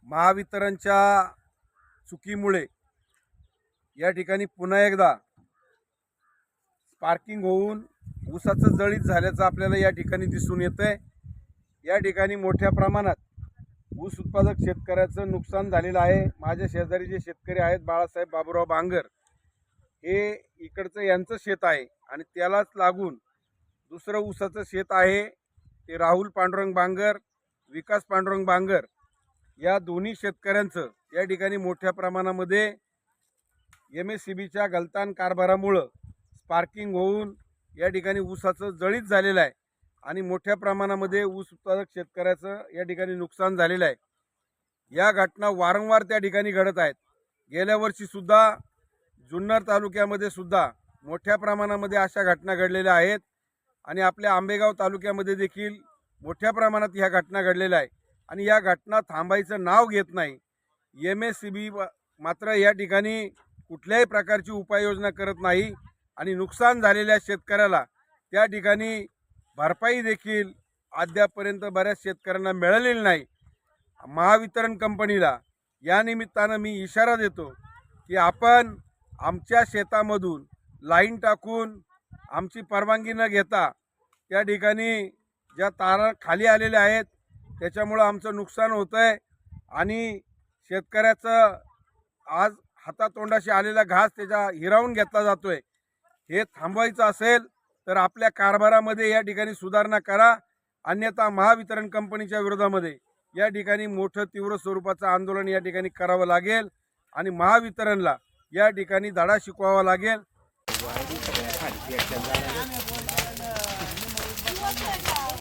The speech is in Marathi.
महावितरणच्या चुकीमुळे या ठिकाणी पुन्हा एकदा स्पार्किंग होऊन ऊसाचं जळीत झाल्याचं आपल्याला या ठिकाणी दिसून येतंय। या ठिकाणी मोठ्या प्रमाणात ऊस उत्पादक शेतकऱ्याचं नुकसान झालेलं आहे। माझ्या शेजारी जे शेतकरी आहेत बाळासाहेब बाबूराव बांगर, हे इकडचं यांचं शेत आहे आणि त्यालाच लागून दुसरं ऊसाचं शेत आहे ते राहुल पांडुरंग बांगर, विकास पांडुरंग बांगर या दोन्ही शेतकऱ्यांचं या ठिकाणी मोठ्या प्रमाणामध्ये MSCBच्या गलतान कारभारामुळे स्पार्किंग होऊन या ठिकाणी ऊसाचं जळीत झालेलं आहे आणि मोठ्या प्रमाणामध्ये ऊस उत्पादक शेतकऱ्याचं या ठिकाणी नुकसान झालेलं आहे। या घटना वारंवार त्या ठिकाणी घडत आहेत। गेल्या वर्षी सुद्धा जुन्नर तालुक्यामध्ये सुद्धा मोठ्या प्रमाणामध्ये अशा घटना घडलेल्या आहेत आणि आपल्या आंबेगाव तालुक्यामध्ये देखील मोठ्या प्रमाणात ह्या घटना घडलेल्या आहे आणि या घटना थांबायचं नाव घेत नाही। MSCB मात्र या ठिकाणी कुठल्याही प्रकारची उपाययोजना करत नाही आणि नुकसान झालेल्या शेतकऱ्याला त्या ठिकाणी भरपाई देखील अद्यापर्यंत बऱ्याच शेतकऱ्यांना मिळालेली नाही। महावितरण कंपनीला या निमित्तानं मी इशारा देतो की आपण आमच्या शेतामधून लाईन टाकून आमची परवानगी न घेता त्या ठिकाणी ज्या तारा खाली आलेल्या आहेत त्याच्यामुळं आमचं नुकसान होतं आहे आणि शेतकऱ्याचं आज हातातोंडाशी आलेला घास त्याच्या हिरावून घेतला जातो आहे। हे थांबवायचं असेल तर आपल्या कारभारामध्ये या ठिकाणी सुधारणा करा, अन्यथा महावितरण कंपनीच्या विरोधामध्ये या ठिकाणी मोठं तीव्र स्वरूपाचं आंदोलन या ठिकाणी करावं लागेल आणि महावितरणला या ठिकाणी धडा शिकवावा लागेल।